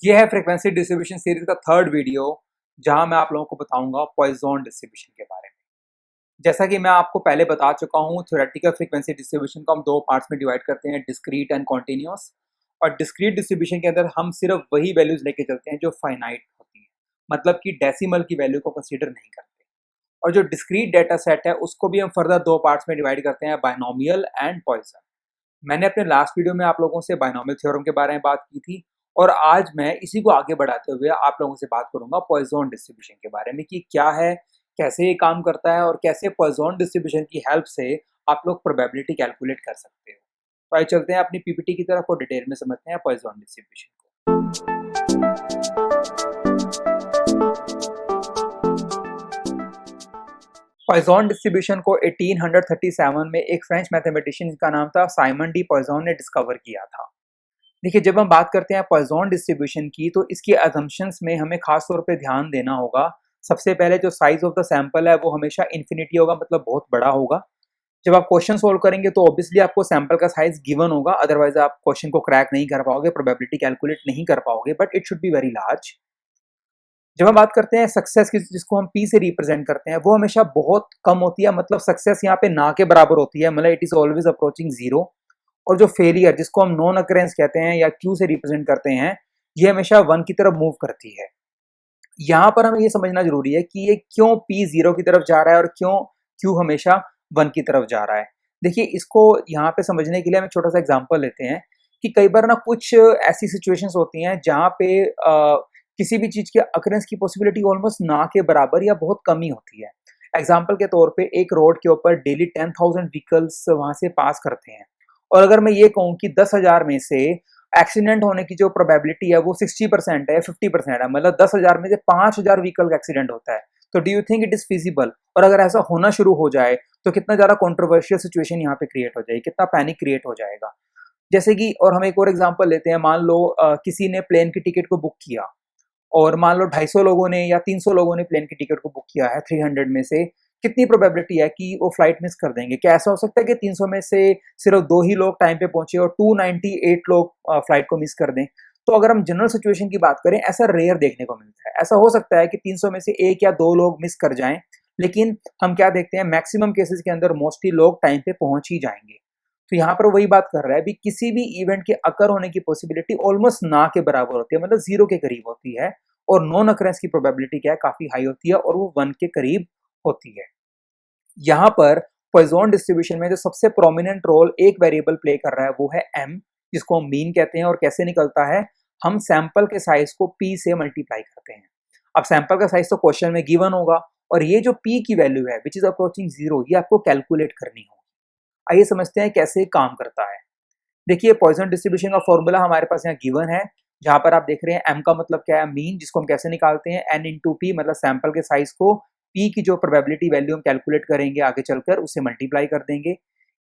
ये है frequency distribution series का थर्ड वीडियो, जहां मैं आप लोगों को बताऊंगा पॉइजन डिस्ट्रीब्यूशन के बारे में। जैसा कि मैं आपको पहले बता चुका हूं, थ्योरेटिकल फ्रीक्वेंसी डिस्ट्रीब्यूशन को हम दो पार्ट्स में डिवाइड करते हैं, डिस्क्रीट एंड कॉन्टिन्यूस। और डिस्क्रीट डिस्ट्रीब्यूशन के अंदर हम सिर्फ वही वैल्यूज लेके चलते हैं जो फाइनाइट होती हैं, मतलब कि डेसिमल की वैल्यू को कंसीडर नहीं करते। और जो डिस्क्रीट डाटा सेट है उसको भी हम फर्दर दो पार्ट्स में डिवाइड करते हैं, बायनोमियल एंड पॉइजन। मैंने अपने लास्ट वीडियो में आप लोगों से बायनोमियल थ्योरम के बारे में बात की थी, और आज मैं इसी को आगे बढ़ाते हुए आप लोगों से बात करूंगा पॉइजन डिस्ट्रीब्यूशन के बारे में कि क्या है, कैसे ये काम करता है और कैसे पॉइजन डिस्ट्रीब्यूशन की हेल्प से आप लोग प्रोबेबिलिटी कैलकुलेट कर सकते हो। तो आइए चलते हैं अपनी पीपीटी की तरफ और डिटेल में समझते हैं पॉइजन डिस्ट्रीब्यूशन को। पॉइजन डिस्ट्रीब्यूशन को 1837 में एक फ्रेंच मैथमेटिशियन का नाम था साइमन डी पॉइजन ने डिस्कवर किया था। देखिए, जब हम बात करते हैं पॉइजन डिस्ट्रीब्यूशन की, तो इसकी अजम्पशंस में हमें खास तौर पे ध्यान देना होगा। सबसे पहले जो साइज ऑफ द सैंपल है वो हमेशा इन्फिनिटी होगा, मतलब बहुत बड़ा होगा। जब आप क्वेश्चन सोल्व करेंगे तो ऑब्वियसली आपको सैंपल का साइज गिवन होगा, अदरवाइज आप क्वेश्चन को क्रैक नहीं कर पाओगे, प्रोबेबिलिटी कैलकुलेट नहीं कर पाओगे, but it should be very large. जब हम बात करते हैं सक्सेस की, जिसको हम पी से रिप्रेजेंट करते हैं, वो हमेशा बहुत कम होती है, मतलब सक्सेस यहाँ पे ना के बराबर होती है, मतलब it is always approaching zero. और जो फेलियर, जिसको हम नॉन अकरेंस कहते हैं या क्यू से रिप्रेजेंट करते हैं, ये हमेशा वन की तरफ मूव करती है। यहाँ पर हमें ये समझना जरूरी है कि ये क्यों पी जीरो की तरफ जा रहा है और क्यों क्यू हमेशा वन की तरफ जा रहा है। देखिए, इसको यहाँ पे समझने के लिए हम एक छोटा सा एग्जांपल लेते हैं कि कई बार ना कुछ ऐसी सिचुएशंस होती हैं जहाँ पे किसी भी चीज के अकरेंस की पॉसिबिलिटी ऑलमोस्ट ना के बराबर या बहुत कम ही होती है। एग्जाम्पल के तौर पे एक रोड के ऊपर डेली 10,000 व्हीकल्स वहां से पास करते हैं, और अगर मैं ये कहूँ कि 10,000 में से एक्सीडेंट होने की जो प्रोबेबिलिटी है वो 60% है, 50% है, मतलब 10,000 में से 5,000 व्हीकल का एक्सीडेंट होता है, तो do you think it is feasible? और अगर ऐसा होना शुरू हो जाए तो कितना ज्यादा कंट्रोवर्शियल सिचुएशन यहाँ पे क्रिएट हो जाएगी, कितना पैनिक क्रिएट हो जाएगा। जैसे कि, और हम एक और एग्जांपल लेते हैं, मान लो किसी ने प्लेन की टिकट को बुक किया, और मान लो 250 लोगों ने या 300 लोगों ने प्लेन की टिकट को बुक किया है 300 में से, कितनी प्रोबेबिलिटी है कि वो फ्लाइट मिस कर देंगे? क्या ऐसा हो सकता है कि 300 में से सिर्फ दो ही लोग टाइम पे पहुंचे और 298 लोग फ्लाइट को मिस कर दें? तो अगर हम जनरल सिचुएशन की बात करें, ऐसा रेयर देखने को मिलता है। ऐसा हो सकता है कि 300 में से एक या दो लोग मिस कर जाएं, लेकिन हम क्या देखते हैं, मैक्सिमम केसेस के अंदर मोस्टली लोग टाइम पे पहुंच ही जाएंगे। तो यहाँ पर वही बात कर रहा है, भी किसी भी इवेंट के अकर होने की पॉसिबिलिटी ऑलमोस्ट ना के बराबर होती है, मतलब जीरो के करीब होती है, और नॉन अकरेंस की प्रोबेबिलिटी क्या है, काफी हाई होती है, और वो वन के करीब होती है। यहाँ पर पॉइजन डिस्ट्रीब्यूशन में जो सबसे प्रोमिनेंट रोल एक वेरिएबल प्ले कर रहा है वो है एम, जिसको हम मीन कहते हैं। और कैसे निकलता है, हम सैंपल के साइज को पी से मल्टीप्लाई करते हैं। अब सैंपल का साइज तो क्वेश्चन में गिवन होगा, और ये जो पी की वैल्यू है विच इज अप्रोचिंग जीरो, ये आपको कैलकुलेट करनी होगी। आइए समझते हैं कैसे काम करता है। देखिए, पॉइजन डिस्ट्रीब्यूशन का फॉर्मूला हमारे पास यहाँ गिवन है, जहां पर आप देख रहे हैं एम का मतलब क्या है, मीन, जिसको हम कैसे निकालते हैं, एन इंटू पी, मतलब सैंपल के साइज को पी की जो प्रोबेबिलिटी वैल्यू हम कैलकुलेट करेंगे आगे चलकर, उससे मल्टीप्लाई कर देंगे।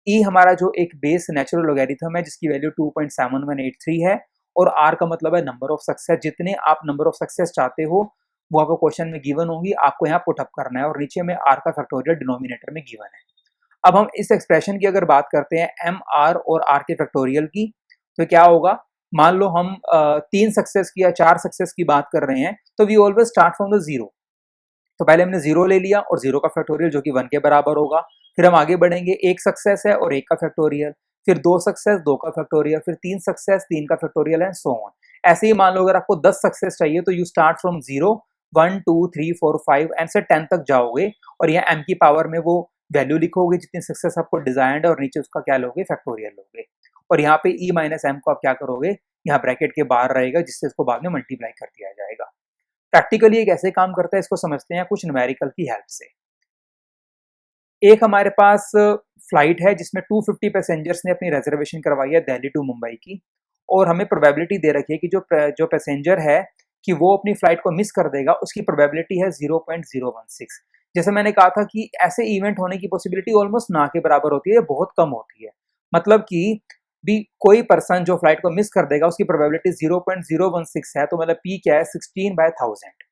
ई हमारा जो एक बेस नेचुरल लॉगरिथम है, जिसकी वैल्यू 2.7183 है, और आर का मतलब है नंबर ऑफ सक्सेस। जितने आप नंबर ऑफ सक्सेस चाहते हो वो आपको क्वेश्चन में गिवन होंगी, आपको यहाँ पुटअप करना है, और नीचे में आर का फैक्टोरियल डिनोमिनेटर में गिवन है। अब हम इस एक्सप्रेशन की अगर बात करते हैं एम आर और आर के फैक्टोरियल की, तो क्या होगा, मान लो हम 3 सक्सेस की या 4 सक्सेस की बात कर रहे हैं, तो we always start from the zero. तो पहले हमने जीरो ले लिया और जीरो का फैक्टोरियल जो कि 1 के बराबर होगा। फिर हम आगे बढ़ेंगे, एक सक्सेस है और एक का फैक्टोरियल, फिर 2 सक्सेस, 2 का फैक्टोरियल, फिर 3 सक्सेस, 3 का फैक्टोरियल, एंड सो ऑन। ऐसे ही मान लो अगर आपको 10 सक्सेस चाहिए तो you start from zero, 1 2 3 4 5 and से 10 तक जाओगे, और यहाँ एम की पावर में वो वैल्यू लिखोगे जितनी सक्सेस आपको डिजायर्ड है, और नीचे उसका क्या लोगे, फैक्टोरियल लोगे। और यहाँ पे ई माइनस एम को आप क्या करोगे, यहाँ ब्रैकेट के बाहर रहेगा, जिससे इसको बाद में मल्टीप्लाई कर दिया जाएगा। प्रैक्टिकली ये कैसे काम करता है इसको समझते हैं कुछ न्यूमेरिकल की हेल्प से। एक हमारे पास फ्लाइट है जिसमें 250 पैसेंजर्स ने अपनी रिजर्वेशन करवाई है दिल्ली टू मुंबई की, और हमें प्रोबेबिलिटी दे रखी है कि जो पैसेंजर है कि वो अपनी फ्लाइट को मिस कर देगा, उसकी प्रोबेबिलिटी है 0.016। जैसे मैंने कहा था कि ऐसे इवेंट होने की पॉसिबिलिटी ऑलमोस्ट ना के बराबर होती है, बहुत कम होती है। मतलब कि भी कोई पर्सन जो फ्लाइट को मिस कर देगा उसकी प्रोबेबिलिटी 0.016 है, तो मतलब पी क्या है, 16/1000।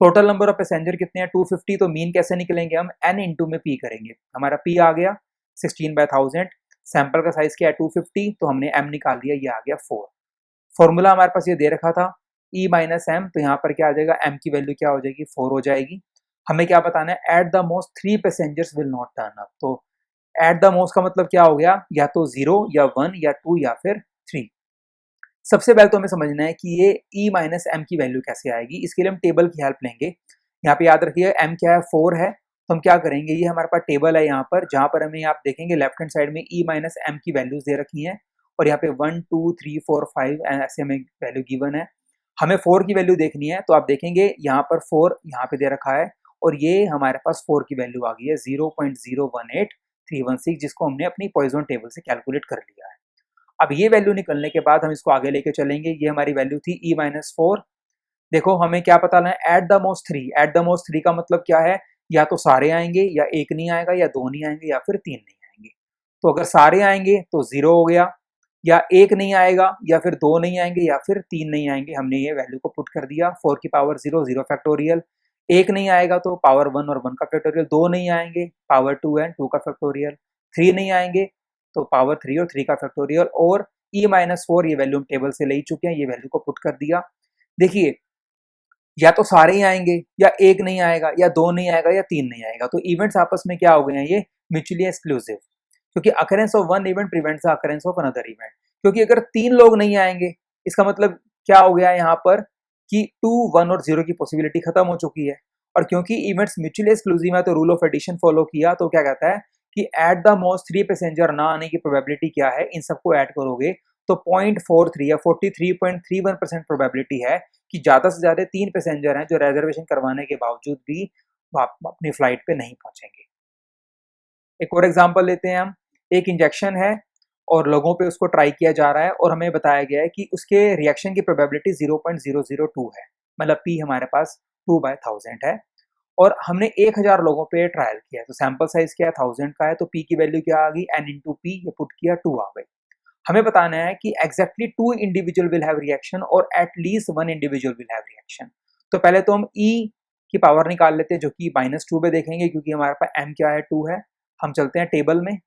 टोटल नंबर ऑफ पैसेंजर कितने हैं, 250, तो मीन कैसे निकलेंगे हम, एन इंटू में पी करेंगे। हमारा पी आ गया 16/1000, सैंपल का साइज क्या है 250, तो हमने एम निकाल लिया, ये आ गया 4। फॉर्मूला हमारे पास ये दे रखा था ई माइनस एम, तो यहाँ पर क्या आ जाएगा, एम की वैल्यू क्या हो जाएगी, 4 हो जाएगी। हमें क्या बताना है, at the most 3 passengers will not turn up. तो एट द मोस्ट का मतलब क्या हो गया, या तो 0 या 1 या 2 या फिर 3। सबसे पहले तो हमें समझना है कि ये ई माइनस एम की वैल्यू कैसे आएगी। इसके लिए हम टेबल की हेल्प लेंगे। यहाँ पे याद रखिए एम क्या है, 4 है। तो हम क्या करेंगे, ये हमारे पास टेबल है यहाँ पर, जहाँ पर हमें आप देखेंगे लेफ्ट हैंड साइड में ई माइनस एम की वैल्यूज दे रखी हैं, और यहाँ पे 1 2 3 4 5 ऐसे हमें वैल्यू गिवन है। हमें 4 की वैल्यू देखनी है, तो आप देखेंगे यहाँ पर 4 यहाँ पे दे रखा है, और ये हमारे पास 4 की वैल्यू आ गई है 0.018316, जिसको हमने अपनी पॉइजन टेबल से कैलकुलेट कर लिया है। अब ये वैल्यू निकलने के बाद हम इसको आगे लेके चलेंगे। ये हमारी वैल्यू थी ई माइनस 4। देखो हमें क्या पता है, at the most 3। At the most 3 का मतलब क्या है, या तो सारे आएंगे, या एक नहीं आएगा, या दो नहीं आएंगे, या फिर 3 नहीं आएंगे। तो अगर सारे आएंगे तो 0 हो गया, या एक नहीं आएगा, या फिर दो नहीं आएंगे, या फिर 3 नहीं आएंगे। हमने ये वैल्यू को पुट कर दिया, 4 की पावर 0 0 फैक्टोरियल। एक नहीं आएगा तो पावर 1 और 1 का फैक्टोरियल। दो नहीं आएंगे, पावर 2 एंड 2 का फैक्टोरियल। 3 नहीं आएंगे तो पावर 3 और 3 का फैक्टोरियल। और ई माइनस 4 ये वैल्यू हम टेबल से ले ही चुके हैं, ये वैल्यू को पुट कर दिया। देखिए या तो सारे ही आएंगे, या एक नहीं आएगा, या दो नहीं आएगा, या 3 नहीं आएगा। तो इवेंट्स आपस में क्या हो गए हैं, ये म्यूचुअली एक्सक्लूसिव, क्योंकि occurrence of one event prevents the occurrence of another event. क्योंकि अगर 3 लोग नहीं आएंगे, इसका मतलब क्या हो गया यहाँ पर कि 2 1 और 0 की पॉसिबिलिटी खत्म हो चुकी है। और क्योंकि इवेंट्स म्यूचुअली एक्सक्लूसिव है, तो रूल ऑफ एडिशन फॉलो किया। तो क्या कहता है कि एट द मोस्ट 3 पैसेंजर ना आने की प्रोबेबिलिटी क्या है, इन सबको ऐड करोगे तो 0.43 या 43.31% प्रोबेबिलिटी है कि ज्यादा से ज्यादा 3 पैसेंजर हैं जो रिजर्वेशन करवाने के बावजूद भी अपनी फ्लाइट पे नहीं पहुंचेंगे। एक और एग्जांपल लेते हैं हम। एक इंजेक्शन है और लोगों पे उसको ट्राई किया जा रहा है, और हमें बताया गया है कि उसके रिएक्शन की प्रोबेबिलिटी 0.002 है, मतलब पी हमारे पास 2/1000 है। और हमने 1000 लोगों पे ट्रायल किया है, तो सैंपल साइज क्या है, 1000 का है। तो पी की वैल्यू क्या आ गई, एन इंटू पी, ये पुट किया 2 आ गई। हमें बताना है कि exactly 2 individual will have reaction और at least 1 individual will have reaction. तो पहले तो हम ई की पावर निकाल लेते हैं, जो कि -2 पे देखेंगे, क्योंकि हमारे पास एम क्या है, 2 है। हम चलते हैं टेबल में।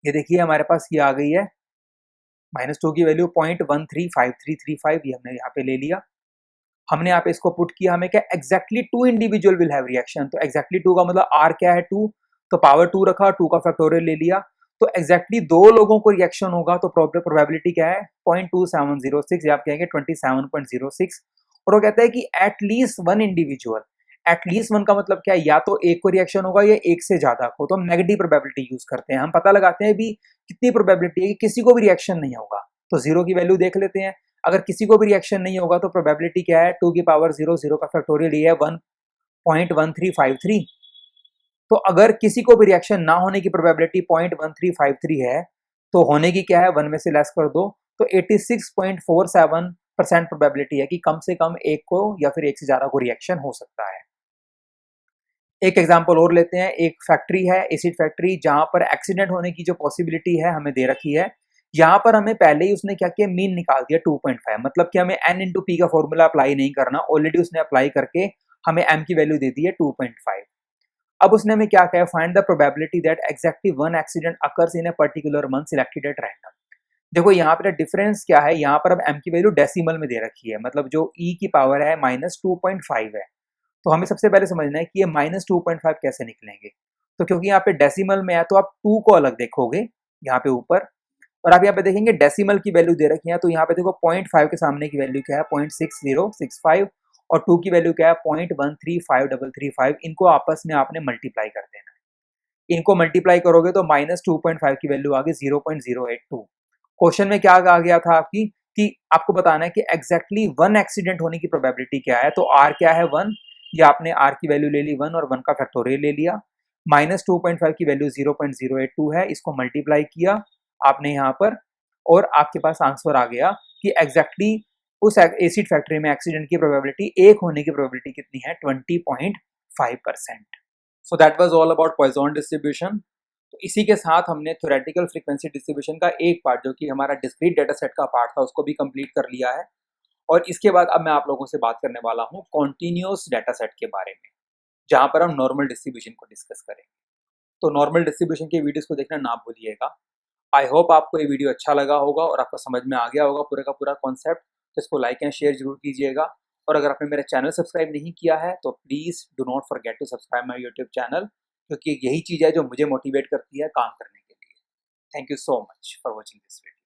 ये देखिए हमारे पास ये आ गई है -2 की वैल्यू 0.135335, ये हमने यहाँ पे ले लिया। हमने यहाँ पे इसको पुट किया, हमें क्या exactly 2 individual will have reaction. तो एग्जैक्टली 2 का मतलब आर क्या है, 2, तो पावर 2 रखा, 2 का फैक्टोरियल ले लिया। तो एग्जैक्टली 2 लोगों को रिएक्शन होगा, तो प्रोबेबिलिटी क्या है, 0.2706, या आप कहेंगे 27.06। और वो कहता है कि एटलीस्ट 1 इंडिविजुअल। एटलीस्ट 1 का मतलब क्या है, या तो एक को रिएक्शन होगा, या एक से ज्यादा को। तो हम नेगेटिव प्रोबेबिलिटी यूज करते हैं, हम पता लगाते हैं भी कितनी प्रोबेबिलिटी है कि किसी को भी रिएक्शन नहीं होगा। तो 0 की वैल्यू देख लेते हैं। अगर किसी को भी रिएक्शन नहीं होगा तो प्रोबेबिलिटी क्या है, 2 की पावर 0 0 का फैक्टोरियल ये है 1.1353। तो अगर किसी को भी रिएक्शन ना होने की प्रोबेबिलिटी 0.1353 है, तो होने की क्या है, 1 में से लेस कर दो। तो 86.47% प्रोबेबिलिटी है कि कम से कम एक को या फिर एक से ज्यादा को रिएक्शन हो सकता है। एक एग्जांपल और लेते हैं। एक फैक्ट्री है, एसिड फैक्ट्री, जहां पर एक्सीडेंट होने की जो पॉसिबिलिटी है हमें दे रखी है। यहाँ पर हमें पहले ही उसने क्या किया, मीन निकाल दिया 2.5, मतलब कि हमें n इंटू पी का फॉर्मूला अप्लाई नहीं करना, ऑलरेडी उसने अप्लाई करके हमें m की वैल्यू दे दी है 2.5। अब उसने हमें क्या कहा, find the probability that exactly 1 accident occurs in a particular month selected at random. देखो यहाँ पर डिफरेंस क्या है, यहाँ पर अब m की वैल्यू डेसिमल में दे रखी है, मतलब जो e की पावर है -2.5 है। तो हमें सबसे पहले समझना है कि ये -2.5 कैसे निकलेंगे। तो क्योंकि यहाँ पे डेसिमल में है, तो आप 2 को अलग देखोगे यहाँ पे ऊपर, और आप यहाँ पे देखेंगे डेसिमल की वैल्यू दे रखी है। तो यहाँ पे देखो 0.5 के सामने की वैल्यू क्या है, 0.6065, और 2 की वैल्यू क्या है, 0.135335। इनको आपस में आपने मल्टीप्लाई कर देना है। इनको मल्टीप्लाई करोगे तो -2.5 की वैल्यू आ गई 0.082। क्वेश्चन में क्या आ गया था आपकी, कि आपको बताना है कि एग्जैक्टली 1 एक्सीडेंट होने की प्रोबेबिलिटी क्या है। तो आर क्या है, 1, या आपने आर की वैल्यू ले ली 1 और 1 का फैक्टोरियल ले लिया। -2.5 की वैल्यू 0.082 है, इसको मल्टीप्लाई किया आपने यहाँ पर, और आपके पास आंसर आ गया कि एग्जैक्टली उस एसिड फैक्ट्री में एक्सीडेंट की प्रोबेबिलिटी एक होने की प्रोबेबिलिटी कितनी है, 20.5%। So that was all about Poisson distribution. तो इसी के साथ हमने थ्योरेटिकल फ्रीक्वेंसी डिस्ट्रीब्यूशन का एक पार्ट, जो कि हमारा डिस्क्रीट डेटा सेट का पार्ट था, उसको भी कंप्लीट कर लिया है। और इसके बाद अब मैं आप लोगों से बात करने वाला हूँ कॉन्टिन्यूस डेटा सेट के बारे में, जहाँ पर हम नॉर्मल डिस्ट्रीब्यूशन को डिस्कस करेंगे। तो नॉर्मल डिस्ट्रीब्यूशन के वीडियोस को देखना ना भूलिएगा। आई होप आपको ये वीडियो अच्छा लगा होगा और आपको समझ में आ गया होगा पूरा का पूरा कॉन्सेप्ट। तो इसको लाइक एंड शेयर ज़रूर कीजिएगा। और अगर आपने मेरा चैनल सब्सक्राइब नहीं किया है तो please do not forget to subscribe my YouTube channel, क्योंकि यही चीज़ है जो मुझे मोटिवेट करती है काम करने के लिए। Thank you so much for watching this video.